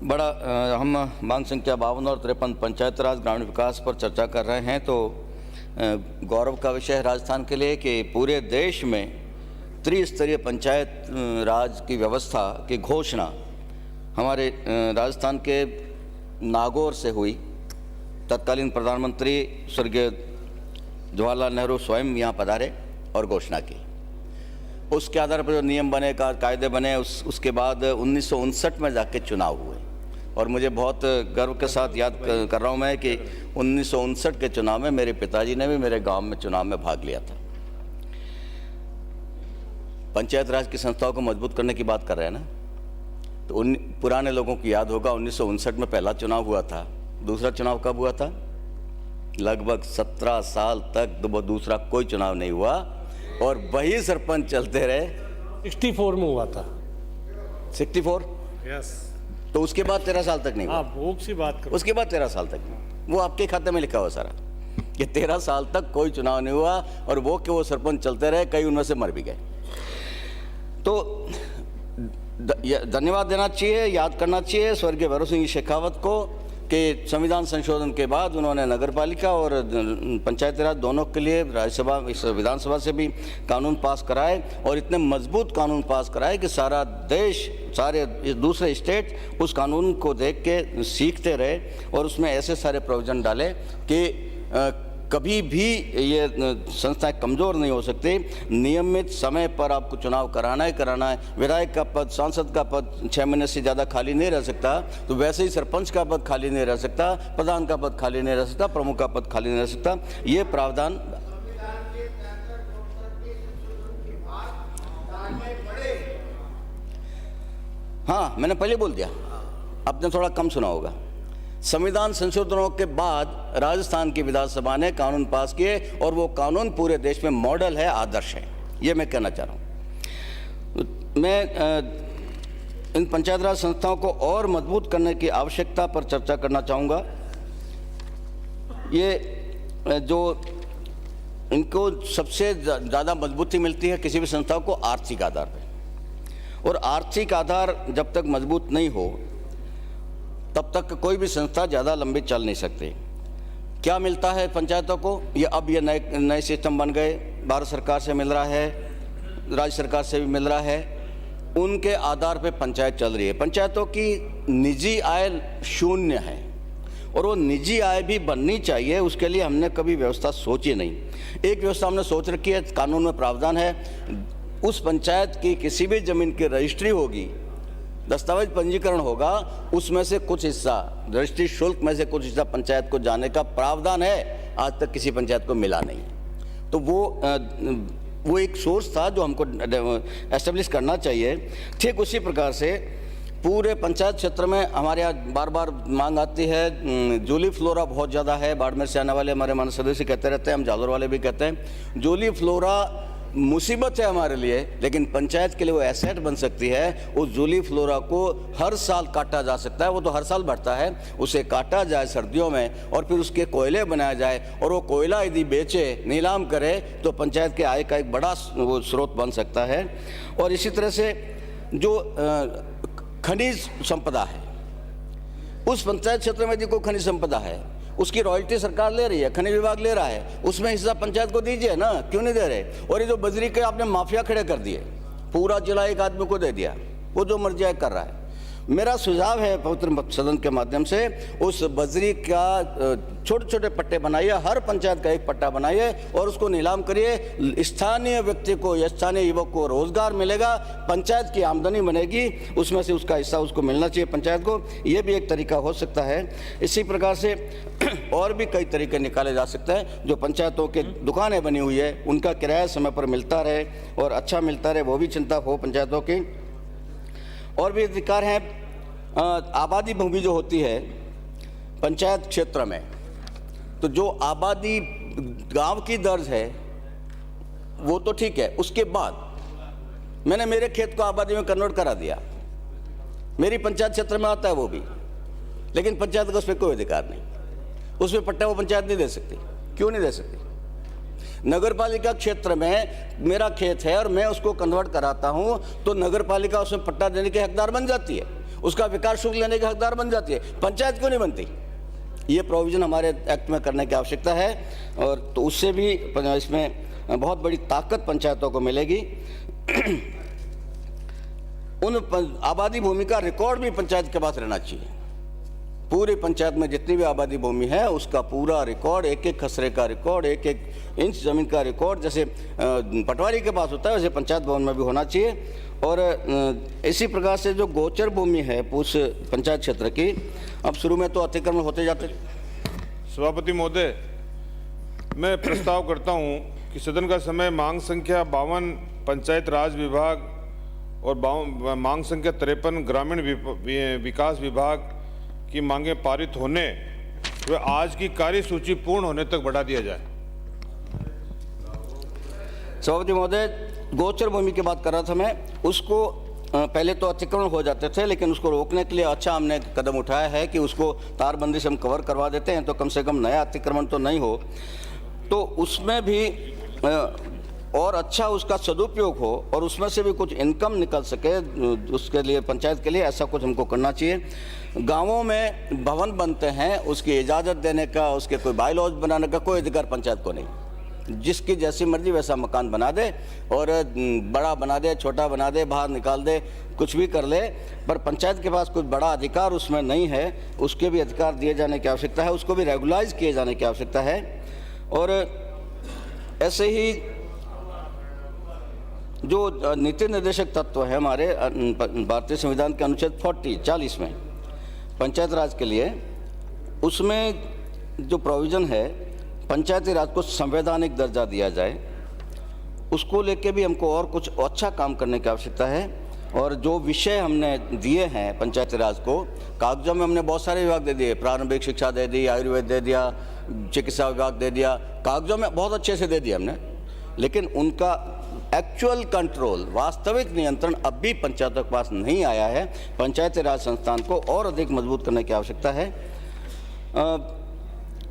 बड़ा हम मांग संख्या 52 और 53 पंचायत राज ग्रामीण विकास पर चर्चा कर रहे हैं। तो गौरव का विषय है राजस्थान के लिए कि पूरे देश में त्रिस्तरीय पंचायत राज की व्यवस्था की घोषणा हमारे राजस्थान के नागौर से हुई। तत्कालीन प्रधानमंत्री स्वर्गीय जवाहरलाल नेहरू स्वयं यहाँ पधारे और घोषणा की। उसके आधार पर जो नियम बने, कायदे बने, उसके बाद 1959 में जाके चुनाव हुए। और मुझे बहुत गर्व के साथ याद कर रहा हूँ मैं कि 1959 के चुनाव में मेरे पिताजी ने भी मेरे गांव में चुनाव में भाग लिया था। पंचायत राज की संस्थाओं को मजबूत करने की बात कर रहे हैं ना, तो पुराने लोगों को याद होगा 1959 में पहला चुनाव हुआ था। दूसरा चुनाव कब हुआ था? लगभग 17 साल तक दूसरा कोई चुनाव नहीं हुआ और वही सरपंच चलते रहे। 64 में हुआ था। 64? यस। तो उसके बाद 13 साल तक नहीं हुआ। आप भूख सी बात करो। उसके बाद 13 साल तक नहीं। वो आपके खाते में लिखा हुआ सारा कि 13 साल तक कोई चुनाव नहीं हुआ और वो सरपंच चलते रहे, कई उनमें से मर भी गए। तो धन्यवाद देना चाहिए, याद करना चाहिए स्वर्गीय भैरव सिंह शेखावत को कि संविधान संशोधन के बाद उन्होंने नगरपालिका और पंचायती राज दोनों के लिए राज्यसभा विधानसभा से भी कानून पास कराए और इतने मजबूत कानून पास कराए कि सारा देश, सारे दूसरे स्टेट उस कानून को देख के सीखते रहे और उसमें ऐसे सारे प्रोविजन डाले कि कभी भी ये संस्थाएं कमज़ोर नहीं हो सकती। नियमित समय पर आपको चुनाव कराना है। विधायक का पद, सांसद का पद 6 महीने से ज़्यादा खाली नहीं रह सकता, तो वैसे ही सरपंच का पद खाली नहीं रह सकता, प्रधान का पद खाली नहीं रह सकता, प्रमुख का पद खाली नहीं रह सकता। ये प्रावधान हाँ, मैंने पहले बोल दिया, आपने थोड़ा कम सुना होगा। संविधान संशोधनों के बाद राजस्थान की विधानसभा ने कानून पास किए और वो कानून पूरे देश में मॉडल है, आदर्श है। ये मैं कहना चाह रहा हूँ। मैं इन पंचायत राज संस्थाओं को और मजबूत करने की आवश्यकता पर चर्चा करना चाहूँगा। ये जो इनको सबसे ज़्यादा मजबूती मिलती है किसी भी संस्था को आर्थिक आधार पर, और आर्थिक आधार जब तक मजबूत नहीं हो तब तक कोई भी संस्था ज़्यादा लंबी चल नहीं सकती। क्या मिलता है पंचायतों को? ये नए सिस्टम बन गए, भारत सरकार से मिल रहा है, राज्य सरकार से भी मिल रहा है, उनके आधार पे पंचायत चल रही है। पंचायतों की निजी आय शून्य है और वो निजी आय भी बननी चाहिए, उसके लिए हमने कभी व्यवस्था सोची नहीं। एक व्यवस्था हमने सोच रखी है, कानून में प्रावधान है, उस पंचायत की किसी भी ज़मीन की रजिस्ट्री होगी, दस्तावेज पंजीकरण होगा, उसमें से कुछ हिस्सा, रजिस्ट्री शुल्क में से कुछ हिस्सा पंचायत को जाने का प्रावधान है। आज तक किसी पंचायत को मिला नहीं। तो वो एक सोर्स था जो हमको एस्टेब्लिश करना चाहिए। ठीक उसी प्रकार से पूरे पंचायत क्षेत्र में हमारे यहाँ बार बार मांग आती है, जूली फ्लोरा बहुत ज़्यादा है। बाड़मेर से आने वाले हमारे मानव सदस्य कहते रहते हैं, हम जालोर वाले भी कहते हैं, जूली फ्लोरा मुसीबत है हमारे लिए, लेकिन पंचायत के लिए वो एसेट बन सकती है। उस जूली फ्लोरा को हर साल काटा जा सकता है, वो तो हर साल बढ़ता है, उसे काटा जाए सर्दियों में और फिर उसके कोयले बनाया जाए और वो कोयला यदि बेचे, नीलाम करे, तो पंचायत के आय का एक बड़ा वो स्रोत बन सकता है। और इसी तरह से जो खनिज संपदा है, उस पंचायत क्षेत्र में यदि कोई खनिज संपदा है, उसकी रॉयल्टी सरकार ले रही है, खनिज विभाग ले रहा है, उसमें हिस्सा पंचायत को दीजिए ना, क्यों नहीं दे रहे? और ये जो बजरी के आपने माफिया खड़े कर दिए, पूरा जिला एक आदमी को दे दिया, वो जो मर्जी कर रहा है। मेरा सुझाव है पवित्र सदन के माध्यम से, उस बजरी का छोटे छोटे पट्टे बनाइए, हर पंचायत का एक पट्टा बनाइए और उसको नीलाम करिए। स्थानीय व्यक्ति को या स्थानीय युवक को रोजगार मिलेगा, पंचायत की आमदनी बनेगी, उसमें से उसका हिस्सा उसको मिलना चाहिए पंचायत को। ये भी एक तरीका हो सकता है। इसी प्रकार से और भी कई तरीके निकाले जा सकते हैं। जो पंचायतों के दुकानें बनी हुई है, उनका किराया समय पर मिलता रहे और अच्छा मिलता रहे, वो भी चिंता हो पंचायतों की। और भी अधिकार हैं। आबादी भूमि जो होती है पंचायत क्षेत्र में, तो जो आबादी गांव की दर्ज है वो तो ठीक है, उसके बाद मैंने मेरे खेत को आबादी में कन्वर्ट करा दिया, मेरी पंचायत क्षेत्र में आता है वो भी, लेकिन पंचायत का उस पर कोई अधिकार नहीं, उसमें पट्टा वो पंचायत नहीं दे सकती। क्यों नहीं दे सकती? नगरपालिका क्षेत्र में मेरा खेत है और मैं उसको कन्वर्ट कराता हूं तो नगरपालिका उसमें पट्टा देने के हकदार बन जाती है। उसका विकास शुल्क लेने के हकदार बन जाती है, पंचायत क्यों नहीं बनती? ये प्रोविज़न हमारे एक्ट में करने की आवश्यकता है, और तो उससे भी इसमें बहुत बड़ी ताकत पंचायतों को मिलेगी। उन आबादी भूमि का रिकॉर्ड भी पंचायत के पास रहना चाहिए। पूरी पंचायत में जितनी भी आबादी भूमि है उसका पूरा रिकॉर्ड, एक एक खसरे का रिकॉर्ड, एक एक इंच ज़मीन का रिकॉर्ड, जैसे पटवारी के पास होता है वैसे पंचायत भवन में भी होना चाहिए। और इसी प्रकार से जो गोचर भूमि है उस पंचायत क्षेत्र की, अब शुरू में तो अतिक्रमण होते जाते। सभापति महोदय, मैं प्रस्ताव करता हूं कि सदन का समय मांग संख्या 52 पंचायत राज विभाग और मांग संख्या 53 ग्रामीण विकास विभाग की मांगें पारित होने व आज की कार्यसूची पूर्ण होने तक बढ़ा दिया जाए। सभापति महोदय, गोचर भूमि की बात कर रहा था मैं, उसको पहले तो अतिक्रमण हो जाते थे, लेकिन उसको रोकने के लिए अच्छा हमने कदम उठाया है कि उसको तारबंदी से हम कवर करवा देते हैं, तो कम से कम नया अतिक्रमण तो नहीं हो, तो उसमें भी और अच्छा उसका सदुपयोग हो और उसमें से भी कुछ इनकम निकल सके, उसके लिए पंचायत के लिए ऐसा कुछ हमको करना चाहिए। गांवों में भवन बनते हैं, उसकी इजाज़त देने का, उसके कोई बायलॉज बनाने का कोई अधिकार पंचायत को नहीं। जिसकी जैसी मर्जी वैसा मकान बना दे और बड़ा बना दे, छोटा बना दे, बाहर निकाल दे, कुछ भी कर ले, पर पंचायत के पास कुछ बड़ा अधिकार उसमें नहीं है। उसके भी अधिकार दिए जाने की आवश्यकता है, उसको भी रेगुलाइज किए जाने की आवश्यकता है। और ऐसे ही जो नीति निर्देशक तत्व है हमारे भारतीय संविधान के अनुच्छेद 40 में पंचायत राज के लिए, उसमें जो प्रोविज़न है पंचायती राज को संवैधानिक दर्जा दिया जाए, उसको लेके भी हमको और कुछ अच्छा काम करने की आवश्यकता है। और जो विषय हमने दिए हैं पंचायती राज को, कागजों में हमने बहुत सारे विभाग दे दिए, प्रारंभिक शिक्षा दे दी, आयुर्वेद दे दिया, चिकित्सा विभाग दे दिया, कागजों में बहुत अच्छे से दे दिया हमने, लेकिन उनका एक्चुअल कंट्रोल, वास्तविक नियंत्रण अब भी पंचायतों के पास नहीं आया है। पंचायती राज संस्थान को और अधिक मजबूत करने की आवश्यकता है।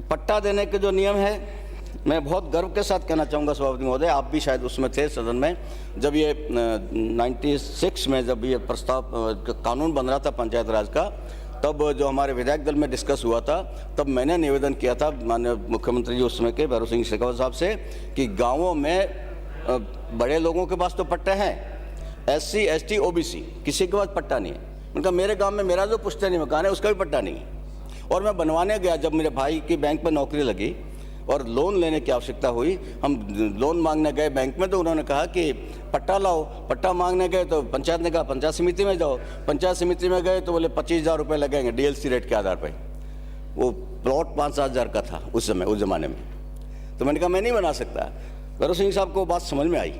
पट्टा देने के जो नियम है, मैं बहुत गर्व के साथ कहना चाहूँगा सभापति महोदय, आप भी शायद उसमें थे सदन में, जब ये 96 में जब ये प्रस्ताव कानून बन रहा था पंचायत राज का, तब जो हमारे विधायक दल में डिस्कस हुआ था, तब मैंने निवेदन किया था माननीय मुख्यमंत्री जी उस समय के भैरव सिंह शेखावत साहब से कि गाँवों में बड़े लोगों के पास तो पट्टे हैं, SC ST OBC किसी के पास पट्टा नहीं है। उनका मेरे गांव में मेरा जो पुश्तैनी मकान है उसका भी पट्टा नहीं है। और मैं बनवाने गया, जब मेरे भाई की बैंक में नौकरी लगी और लोन लेने की आवश्यकता हुई, हम लोन मांगने गए बैंक में, तो उन्होंने कहा कि पट्टा लाओ। पट्टा मांगने गए तो पंचायत ने कहा पंचायत समिति में जाओ। पंचायत समिति में गए तो बोले 25,000 रुपये लगेंगे DLC रेट के आधार पर। वो प्लॉट 5-7 हज़ार का था उस समय, उस ज़माने में। तो मैंने कहा मैं नहीं बना सकता। भैरव सिंह साहब को बात समझ में आई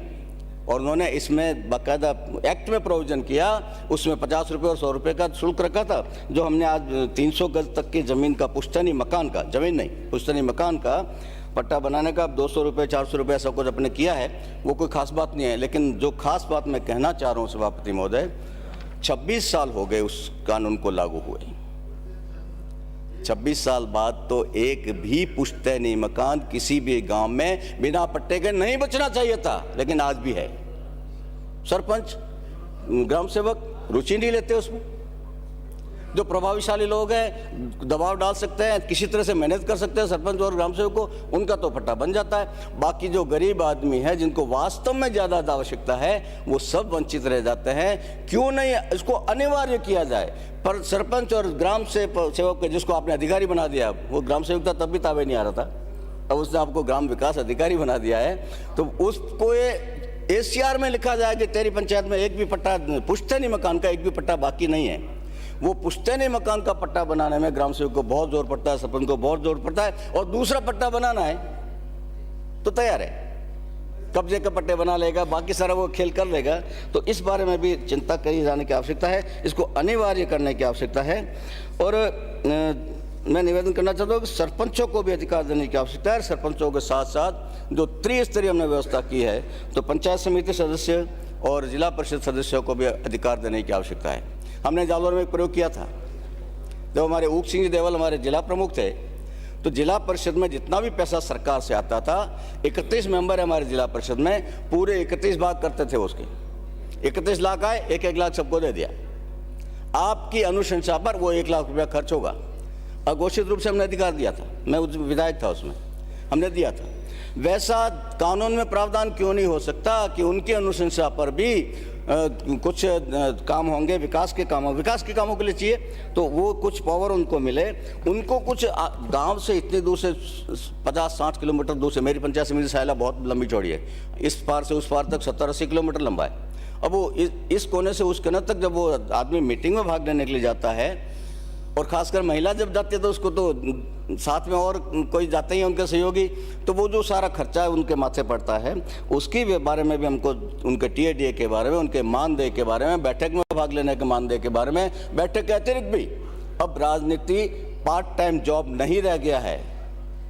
और उन्होंने इसमें बाकायदा एक्ट में प्रोविज़न किया, उसमें 50 रुपये और 100 रुपये का शुल्क रखा था। जो हमने आज 300 गज तक की ज़मीन का, पुश्तैनी मकान का, ज़मीन नहीं पुश्तैनी मकान का पट्टा बनाने का 200 रुपये 400 रुपये ऐसा कुछ अपने किया है, वो कोई ख़ास बात नहीं है। लेकिन जो खास बात मैं कहना चाह रहा हूँ सभापति महोदय, 26 साल हो गए उस कानून को लागू हुए। 26 साल बाद तो एक भी पुश्तैनी मकान किसी भी गांव में बिना पट्टे के नहीं बचना चाहिए था, लेकिन आज भी है। सरपंच, ग्राम सेवक रुचि नहीं लेते उसमें। जो प्रभावशाली लोग हैं दबाव डाल सकते हैं, किसी तरह से मैनेज कर सकते हैं सरपंच और ग्राम सेवक को, उनका तो पट्टा बन जाता है। बाकी जो गरीब आदमी है, जिनको वास्तव में ज़्यादा आवश्यकता है, वो सब वंचित रह जाते हैं। क्यों नहीं इसको अनिवार्य किया जाए? पर सरपंच और ग्राम सेवक के, जिसको आपने अधिकारी बना दिया, वो ग्राम सेवक था तब भी ताबे नहीं आ रहा था, अब उसने आपको ग्राम विकास अधिकारी बना दिया है, तो उसको ACR में लिखा जाए कि तेरी पंचायत में एक भी पट्टा, पुश्तैनी मकान का एक भी पट्टा बाकी नहीं है। वो पुश्तैनी मकान का पट्टा बनाने में ग्राम सेवक को बहुत जोर पड़ता है, सरपंच को बहुत जोर पड़ता है, और दूसरा पट्टा बनाना है तो तैयार है, कब्जे के पट्टे बना लेगा, बाकी सारा वो खेल कर लेगा। तो इस बारे में भी चिंता करी जाने की आवश्यकता है, इसको अनिवार्य करने की आवश्यकता है। और मैं निवेदन करना चाहता हूँ कि सरपंचों को भी अधिकार देने की आवश्यकता है। सरपंचों के साथ साथ जो त्रिस्तरीय हमने व्यवस्था की है, तो पंचायत समिति सदस्य और जिला परिषद सदस्यों को भी अधिकार देने की आवश्यकता है। हमने जालौर में एक प्रयोग किया था, जब हमारे ऊक सिंह जी देवल हमारे जिला प्रमुख थे, तो जिला परिषद में जितना भी पैसा सरकार से आता था, 31 मेंबर है हमारे जिला परिषद में, पूरे 31 भाग करते थे उसके। 31 लाख आए, 1-1 लाख सबको दे दिया। आपकी अनुशंसा पर वो 1 लाख रुपया खर्च होगा। अघोषित रूप से हमने अधिकार दिया था, मैं विधायक था उसमें, हमने दिया था। वैसा कानून में प्रावधान क्यों नहीं हो सकता कि उनकी अनुशंसा पर भी कुछ काम होंगे, विकास के कामों के लिए चाहिए, तो वो कुछ पावर उनको मिले। उनको कुछ गांव से इतनी दूर से 50-60 किलोमीटर दूर से, मेरी पंचायत समिति सायला बहुत लंबी चौड़ी है, इस पार से उस पार तक 70-80 किलोमीटर लंबा है। अब वो इस कोने से उस कोने तक जब वो आदमी मीटिंग में भाग लेने के लिए जाता है, और खासकर महिला जब जाती है तो उसको तो साथ में और कोई जाते ही उनके सहयोगी, तो वो जो सारा खर्चा है उनके माथे पड़ता है। उसकी बारे में भी हमको, उनके टीएडीए के बारे में, उनके मानदेय के बारे में, बैठक में भाग लेने के मानदेय के बारे में, बैठक के अतिरिक्त भी अब राजनीति पार्ट टाइम जॉब नहीं रह गया है,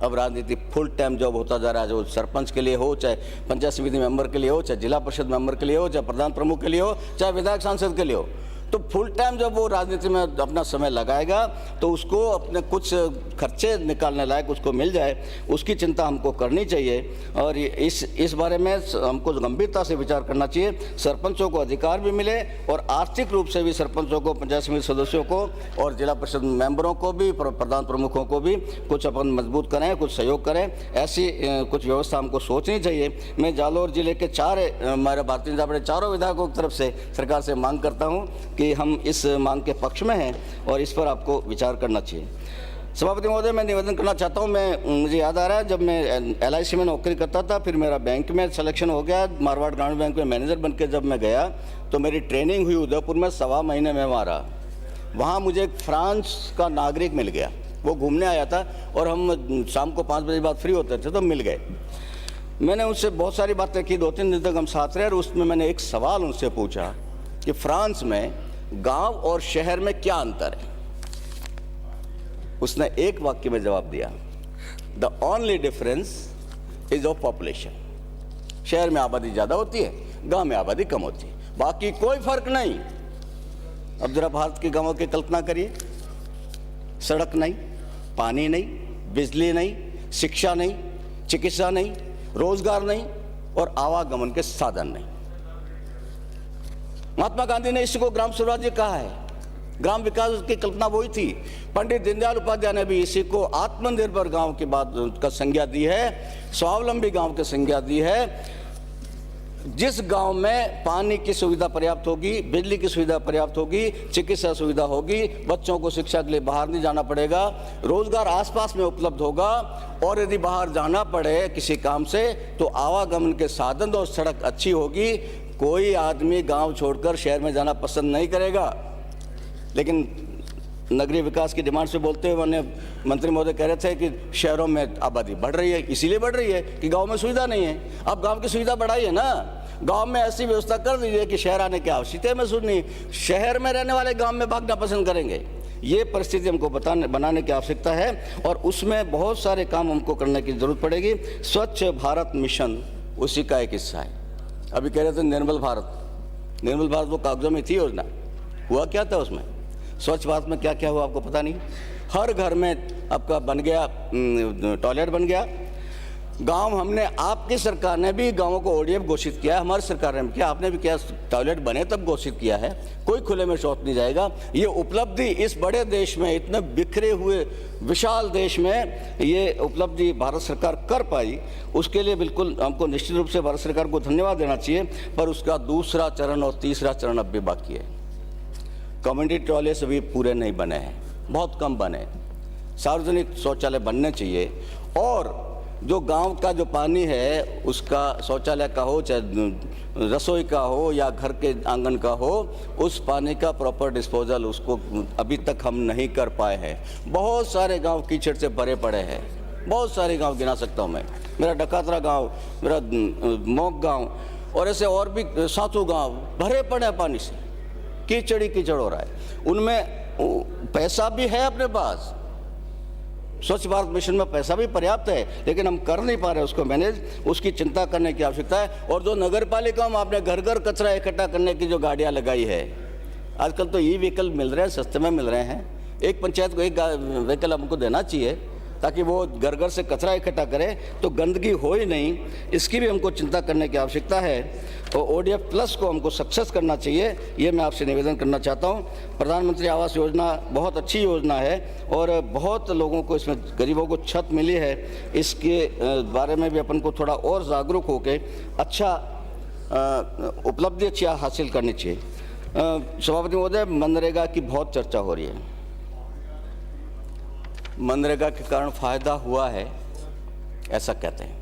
अब राजनीति फुल टाइम जॉब होता जा रहा है। जो सरपंच के लिए हो, चाहे पंचायत समिति मेंबर के लिए हो, चाहे जिला परिषद मेंबर के लिए हो, चाहे प्रधान प्रमुख के लिए हो, चाहे विधायक सांसद के लिए हो, तो फुल टाइम जब वो राजनीति में अपना समय लगाएगा तो उसको अपने कुछ खर्चे निकालने लायक उसको मिल जाए, उसकी चिंता हमको करनी चाहिए। और इस बारे में हमको गंभीरता से विचार करना चाहिए। सरपंचों को अधिकार भी मिले और आर्थिक रूप से भी सरपंचों को, पंचायत समिति सदस्यों को और जिला परिषद मेंबरों को भी, प्रधान प्रमुखों को भी कुछ अपन मजबूत करें, कुछ सहयोग करें, ऐसी कुछ व्यवस्था हमको सोचनी चाहिए। मैं जालौर जिले के हमारे भारतीय जनता पार्टी चारों विधायकों की तरफ से सरकार से मांग करता हूँ कि हम इस मांग के पक्ष में हैं और इस पर आपको विचार करना चाहिए। सभापति महोदय, मैं निवेदन करना चाहता हूं, मुझे याद आ रहा है जब मैं LIC में नौकरी करता था, फिर मेरा बैंक में सिलेक्शन हो गया, मारवाड़ ग्रामीण बैंक में मैनेजर बनकर जब मैं गया तो मेरी ट्रेनिंग हुई उदयपुर में, 1.25 महीने में वहाँ मुझे एक फ्रांस का नागरिक मिल गया। वो घूमने आया था और हम शाम को 5 बजे बाद फ्री होते थे तो मिल गए। मैंने उनसे बहुत सारी बातें की, 2-3 दिन तक हम साथ रहे और उसमें मैंने एक सवाल उनसे पूछा कि फ्रांस में गांव और शहर में क्या अंतर है। उसने एक वाक्य में जवाब दिया, the only difference is of population. शहर में आबादी ज्यादा होती है, गांव में आबादी कम होती है, बाकी कोई फर्क नहीं। अब जरा भारत के गांवों की कल्पना करिए, सड़क नहीं, पानी नहीं, बिजली नहीं, शिक्षा नहीं, चिकित्सा नहीं, रोजगार नहीं और आवागमन के साधन नहीं। महात्मा गांधी ने इसको ग्राम स्वराज्य कहा है, ग्राम विकास की कल्पना वही थी। पंडित दीनदयाल उपाध्याय ने भी इसी को आत्मनिर्भर गांव की बात का संज्ञा दी है, स्वावलंबी गांव की संज्ञा दी है। जिस गांव में पानी की सुविधा पर्याप्त होगी, बिजली की सुविधा पर्याप्त होगी, चिकित्सा सुविधा होगी, बच्चों को शिक्षा के लिए बाहर नहीं जाना पड़ेगा, रोजगार आसपास में उपलब्ध होगा और यदि बाहर जाना पड़े किसी काम से तो आवागमन के साधन और सड़क अच्छी होगी, कोई आदमी गांव छोड़कर शहर में जाना पसंद नहीं करेगा। लेकिन नगरीय विकास की डिमांड से बोलते हुए मैंने मंत्री महोदय कह रहे थे कि शहरों में आबादी बढ़ रही है, इसीलिए बढ़ रही है कि गांव में सुविधा नहीं है। अब गांव की सुविधा बढ़ाइए ना, गांव में ऐसी व्यवस्था कर दीजिए कि शहर आने की आवश्यकता महसूस नहीं, शहर में रहने वाले गांव में भागना पसंद करेंगे। ये परिस्थिति हमको बनाने की आवश्यकता है और उसमें बहुत सारे काम हमको करने की जरूरत पड़ेगी। स्वच्छ भारत मिशन उसी का एक हिस्सा है। अभी कह रहे थे निर्मल भारत वो कागजों में थी योजना, हुआ क्या था उसमें? स्वच्छ भारत में क्या क्या हुआ आपको पता नहीं। हर घर में आपका बन गया टॉयलेट बन गया। गांव हमने, आपकी सरकार ने भी गांवों को ODF घोषित किया है, हमारी सरकार ने भी किया, आपने भी किया, टॉयलेट बने तब घोषित किया है। कोई खुले में शौच नहीं जाएगा। ये उपलब्धि इस बड़े देश में, इतने बिखरे हुए विशाल देश में ये उपलब्धि भारत सरकार कर पाई, उसके लिए बिल्कुल हमको निश्चित रूप से भारत सरकार को धन्यवाद देना चाहिए। पर उसका दूसरा चरण और तीसरा चरण अब भी बाकी है। कम्युनिटी टॉयलेट्स अभी पूरे नहीं बने हैं, बहुत कम बने। सार्वजनिक शौचालय बनने चाहिए और जो गांव का जो पानी है उसका, शौचालय का हो चाहे रसोई का हो या घर के आंगन का हो, उस पानी का प्रॉपर डिस्पोजल उसको अभी तक हम नहीं कर पाए हैं। बहुत सारे गांव कीचड़ से भरे पड़े हैं, बहुत सारे गांव गिना सकता हूं मैं। मेरा डकातरा गांव, मेरा मोक गांव और ऐसे और भी 7 गांव भरे पड़े हैं पानी से, कीचड़ ही कीचड़ हो रहा है। उनमें पैसा भी है अपने पास, स्वच्छ भारत मिशन में पैसा भी पर्याप्त है, लेकिन हम कर नहीं पा रहे उसको मैनेज। उसकी चिंता करने की आवश्यकता है। और जो नगर पालिका में आपने घर घर कचरा इकट्ठा करने की जो गाड़ियां लगाई है, आजकल तो ई व्हीकल मिल रहे हैं, सस्ते में मिल रहे हैं। एक पंचायत को एक व्हीकल हमको देना चाहिए ताकि वो घर घर से कचरा इकट्ठा करें तो गंदगी हो ही नहीं, इसकी भी हमको चिंता करने की आवश्यकता है। और ODF प्लस को हमको सक्सेस करना चाहिए, ये मैं आपसे निवेदन करना चाहता हूँ। प्रधानमंत्री आवास योजना बहुत अच्छी योजना है और बहुत लोगों को इसमें, गरीबों को छत मिली है, इसके बारे में भी अपन को थोड़ा और जागरूक होकर अच्छा उपलब्धि अच्छी हासिल करनी चाहिए। सभापति महोदय, मनरेगा की बहुत चर्चा हो रही है। मनरेगा के कारण फायदा हुआ है ऐसा कहते हैं।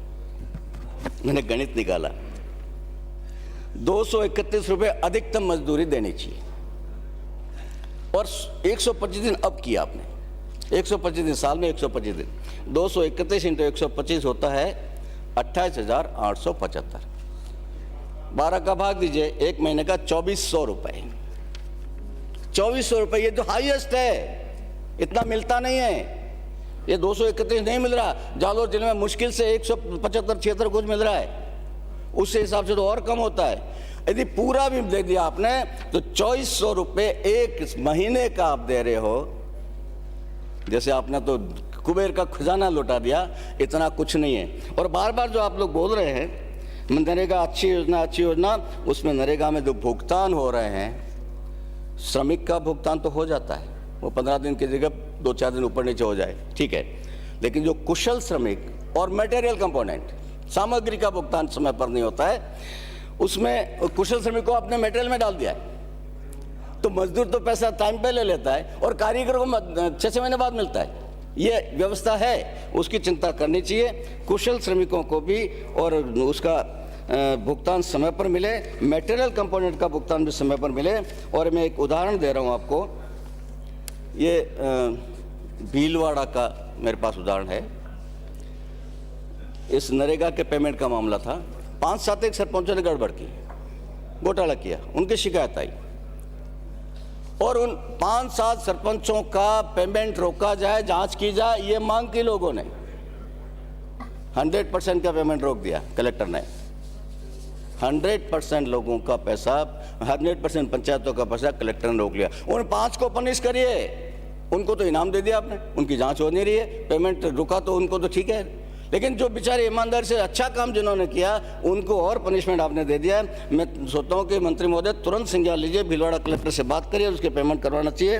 मैंने गणित निकाला, 231 रुपये अधिकतम मजदूरी देनी चाहिए और 125 दिन अब किया आपने, 125 दिन, साल में 125 दिन, 231 इंटू 125 होता है 28,875। 12 का भाग दीजिए, एक महीने का 2400 रुपये। 2400 रुपये ये तो हाईएस्ट है, इतना मिलता नहीं है। ये 231 नहीं मिल रहा, जालोर जिले में मुश्किल से 175-76 कुछ मिल रहा है, उससे हिसाब से तो और कम होता है। यदि पूरा भी दे दिया आपने तो 2400 रुपये एक महीने का आप दे रहे हो। जैसे आपने तो कुबेर का खजाना लुटा दिया, इतना कुछ नहीं है। और बार बार जो आप लोग बोल रहे हैं मनरेगा अच्छी योजना, उसमें नरेगा में जो भुगतान हो रहे हैं, श्रमिक का भुगतान तो हो जाता है, वो 15 दिन की जगह 2-4 दिन ऊपर नीचे हो जाए, ठीक है। लेकिन जो कुशल श्रमिक और मटेरियल कंपोनेंट, सामग्री का भुगतान समय पर नहीं होता है, उसमें कुशल श्रमिक को आपने मटेरियल में डाल दिया है, तो मजदूर तो पैसा टाइम पे ले लेता है और कारीगर को 6 महीने बाद मिलता है। ये व्यवस्था है, उसकी चिंता करनी चाहिए। कुशल श्रमिकों को भी और उसका भुगतान समय पर मिले, मटेरियल कंपोनेंट का भुगतान भी समय पर मिले। और मैं एक उदाहरण दे रहा हूँ आपको, ये भीलवाड़ा का मेरे पास उदाहरण है। इस नरेगा के पेमेंट का मामला था, 5-7 एक सरपंचों ने गड़बड़ की, घोटाला किया, उनकी शिकायत आई और उन 5-7 सरपंचों का पेमेंट रोका जाए, जांच की जाए, ये मांग की लोगों ने। 100% का पेमेंट रोक दिया कलेक्टर ने। 100% लोगों का पैसा, 100% पंचायतों का पैसा कलेक्टर ने रोक लिया। उन 5 को पनिश करिए, उनको तो इनाम दे दिया आपने, उनकी जांच हो नहीं रही है, पेमेंट रुका तो उनको तो ठीक है, लेकिन जो बेचारे ईमानदार से अच्छा काम जिन्होंने किया उनको और पनिशमेंट आपने दे दिया। मैं सोचता हूँ कि मंत्री महोदय तुरंत संज्ञान लीजिए, भीलवाड़ा कलेक्टर से बात करिए, उसके पेमेंट करवाना चाहिए।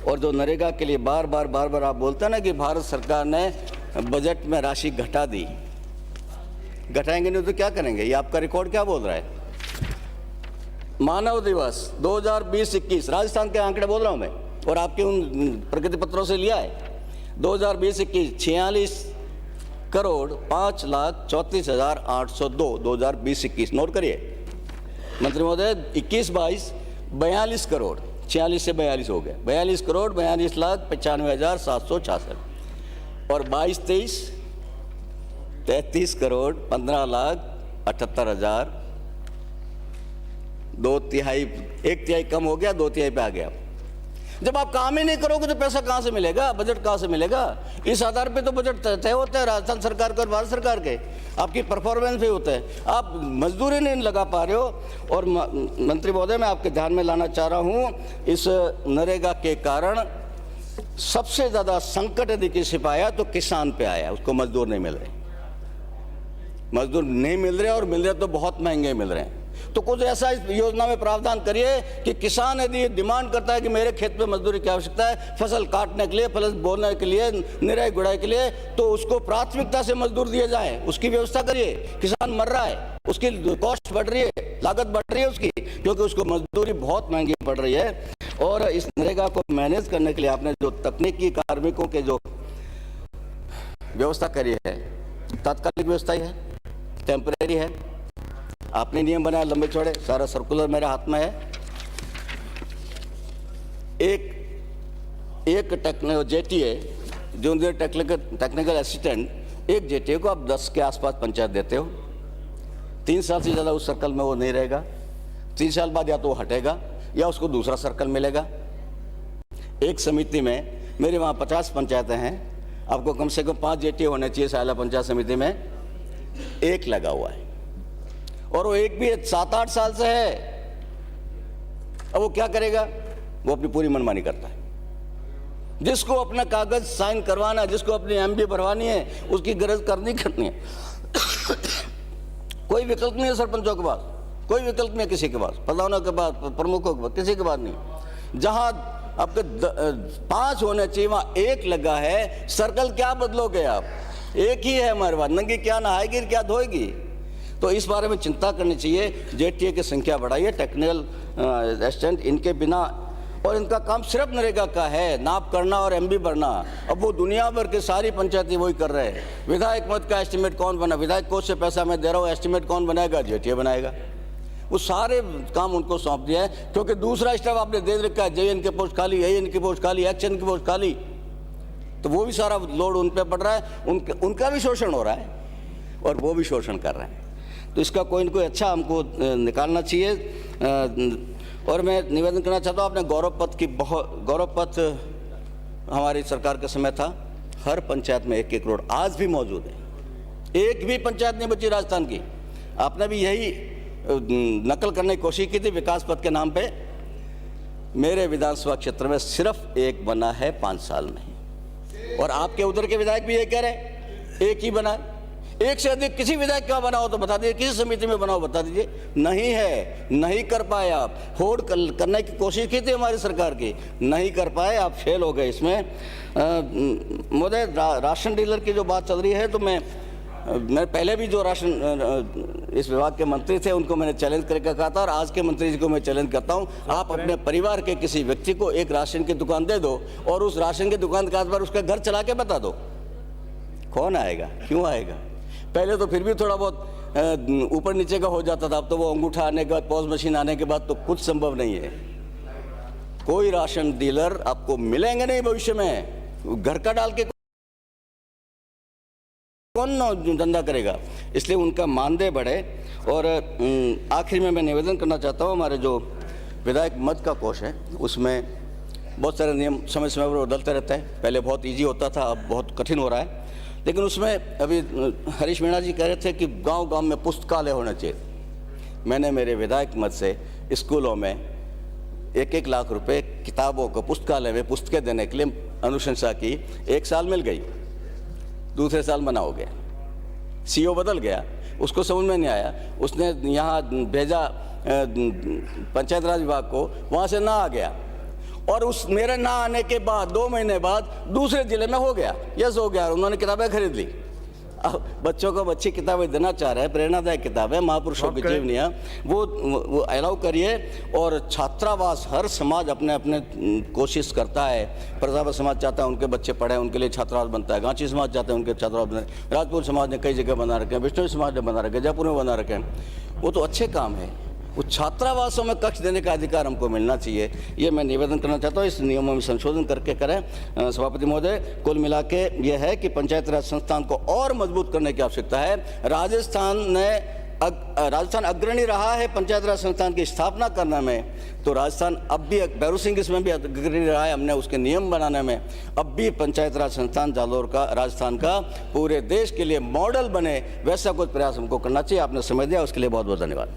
और जो नरेगा के लिए बार बार आप बोलते हैं ना कि भारत सरकार ने बजट में राशि घटा दी, घटाएंगे नहीं तो क्या करेंगे, ये आपका रिकॉर्ड क्या बोल रहा है। मानव दिवस 2020-21 राजस्थान के आंकड़े बोल रहा हूँ मैं, और आपके उन प्रगति पत्रों से लिया है। 2020-21 46 करोड़ 5,34,802 2020-21 नोट करिए मंत्री महोदय। 21-22 42 करोड़, 46 से 42 हो गया, 42 करोड़ 42,95,766। और 22-23 33 करोड़ 15,78,000, 2/3, 1/3 कम हो गया, 2/3 पे आ गया। जब आप काम ही नहीं करोगे तो पैसा कहाँ से मिलेगा, बजट कहाँ से मिलेगा। इस आधार पे तो बजट तय होता है राजस्थान सरकार का और भारत सरकार के, आपकी परफॉर्मेंस भी होता है। आप मजदूरी नहीं लगा पा रहे हो। और मंत्री महोदय, मैं आपके ध्यान में लाना चाह रहा हूँ, इस नरेगा के कारण सबसे ज़्यादा संकट यदि किसी पे आया तो किसान पे आया, उसको मजदूर नहीं मिल रहे, मजदूर नहीं मिल रहे और मिल रहे तो बहुत महंगे मिल रहे हैं। तो कुछ ऐसा इस योजना में प्रावधान करिए कि किसान यदि डिमांड करता है कि मेरे खेत में मजदूरी की आवश्यकता है, फसल काटने के लिए, फसल बोने के लिए, निराई गुड़ाई के लिए, तो उसको प्राथमिकता से मजदूर दिए जाए, उसकी व्यवस्था करिए। किसान मर रहा है, उसकी कॉस्ट बढ़ रही है, लागत बढ़ रही है उसकी, क्योंकि उसको मजदूरी बहुत महंगी पड़ रही है। और इस नरेगा को मैनेज करने के लिए आपने जो तकनीकी कार्मिकों के जो व्यवस्था करी है, तात्कालिक व्यवस्था ही है, टेम्परेरी है, आपने नियम बनाया लंबे चौड़े, सारा सर्कुलर मेरे हाथ में है। एक जेटीए, जूनियर टेक्निकल असिस्टेंट, एक जेटीए को आप 10 के आसपास पंचायत देते हो, 3 साल से ज़्यादा उस सर्कल में वो नहीं रहेगा, 3 साल बाद या तो वो हटेगा या उसको दूसरा सर्कल मिलेगा। एक समिति में मेरे वहाँ 50 पंचायतें हैं, आपको कम से कम 5 जेटीए होने चाहिए सायला पंचायत समिति में, एक लगा हुआ है और वो एक भी 7-8 साल से है। अब वो क्या करेगा, वो अपनी पूरी मनमानी करता है। जिसको अपना कागज साइन करवाना है, जिसको अपनी एमबी भरवानी है, उसकी गरज करनी है। कोई विकल्प नहीं है सरपंचों के पास, कोई विकल्प नहीं है किसी के पास, प्रधानों के पास, प्रमुखों के पास, किसी के पास नहीं। जहां आपके 5 होने चाहिए वहां 1 लगा है। सर्कल क्या बदलोगे आप? एक ही है हमारे पास, नंगी क्या नहाएगी क्या धोएगी? तो इस बारे में चिंता करनी चाहिए। जेटीए की संख्या बढ़ाइए, टेक्निकल असिस्टेंट इनके बिना, और इनका काम सिर्फ नरेगा का है, नाप करना और एमबी भरना। अब वो दुनिया भर के सारी पंचायतें वही कर रहे हैं। विधायक मत का एस्टीमेट कौन बना? विधायक कोष से पैसा मैं दे रहा हूँ, एस्टीमेट कौन बनाएगा? जेटीए बनाएगा। वो सारे काम उनको सौंप दिया है, क्योंकि दूसरा स्टाफ आपने दे रखा है। जेएन की पोस्ट खाली, एएन की पोस्ट खाली, एक्शन की पोस्ट खाली, तो वो भी सारा लोड उन पर पड़ रहा है। उनका भी शोषण हो रहा है और वो भी शोषण कर रहे हैं। तो इसका कोई न कोई अच्छा हमको निकालना चाहिए। और मैं निवेदन करना चाहता हूँ, आपने गौरव पथ की गौरव पथ हमारी सरकार के समय था, हर पंचायत में 1-1 करोड़ आज भी मौजूद है। एक भी पंचायत नहीं बची राजस्थान की। आपने भी यही नकल करने की कोशिश की थी विकास पथ के नाम पे। मेरे विधानसभा क्षेत्र में सिर्फ 1 बना है 5 साल में, और आपके उधर के विधायक भी ये कह रहे 1 ही बना है। 1 से अधिक किसी विधायक का बना हो तो बता दीजिए, किसी समिति में बना हो बता दीजिए। नहीं है, नहीं कर पाए आप। होड़ करने की कोशिश की थी हमारी सरकार की, नहीं कर पाए, आप फेल हो गए इसमें। महोदय, राशन डीलर की जो बात चल रही है, तो मैं पहले भी जो राशन इस विभाग के मंत्री थे उनको मैंने चैलेंज करके कहा था, और आज के मंत्री जी को मैं चैलेंज करता हूं, आप अपने परिवार के किसी व्यक्ति को एक राशन की दुकान दे दो और उस राशन की दुकान के आस-पास उसका घर चला के बता दो, कौन आएगा? क्यों आएगा? पहले तो फिर भी थोड़ा बहुत ऊपर नीचे का हो जाता था, अब तो वो अंगूठा आने के बाद, पॉज मशीन आने के बाद तो कुछ संभव नहीं है। कोई राशन डीलर आपको मिलेंगे नहीं भविष्य में। घर का डाल के कौन धंधा करेगा? इसलिए उनका मानदेय बढ़े। और आखिर में मैं निवेदन करना चाहता हूँ, हमारे जो विधायक मद का कोष है उसमें बहुत सारे नियम समय समय पर बदलते रहते हैं। पहले बहुत ईजी होता था, अब बहुत कठिन हो रहा है। लेकिन उसमें अभी हरीश मीणा जी कह रहे थे कि गांव-गांव में पुस्तकालय होना चाहिए। मैंने मेरे विधायक मद से स्कूलों में 1-1 लाख रुपए किताबों को पुस्तकालय में पुस्तकें देने के लिए अनुशंसा की। 1 साल मिल गई, दूसरे साल मना हो गया। सीओ बदल गया, उसको समझ में नहीं आया, उसने यहाँ भेजा पंचायत राज विभाग को, वहाँ से ना आ गया। और उस मेरे ना आने के बाद 2 महीने बाद दूसरे जिले में हो गया, यस हो गया, उन्होंने किताबें खरीद ली। अब बच्चों को अच्छी किताबें देना चाह रहे हैं, प्रेरणादायक किताबें, महापुरुषों की जीवनियाँ, वो अलाउ करिए। और छात्रावास, हर समाज अपने अपने कोशिश करता है। प्रजापति समाज चाहता है उनके बच्चे पढ़ें, उनके लिए छात्रावास बनता है। गांची समाज चाहते हैं उनके छात्रावास बने, राजपूत समाज ने कई जगह बना रखे हैं, विष्णु समाज ने बना रखे हैं, जयपुर में बना रखे हैं। वो तो अच्छे काम है। वो छात्रावासों में कक्ष देने का अधिकार हमको मिलना चाहिए। ये मैं निवेदन करना चाहता हूँ, इस नियमों में संशोधन करके करें। सभापति महोदय, कुल मिला के ये है कि पंचायत राज संस्थान को और मजबूत करने की आवश्यकता है। राजस्थान अग्रणी रहा है पंचायत राज संस्थान की स्थापना करने में, तो राजस्थान अब भी, भैरू सिंह इसमें भी अग्रणी रहा है, हमने उसके नियम बनाने में। अब भी पंचायत राज संस्थान जालौर का, राजस्थान का पूरे देश के लिए मॉडल बने, वैसा कुछ प्रयास हमको करना चाहिए। आपने समय दिया उसके लिए बहुत बहुत धन्यवाद।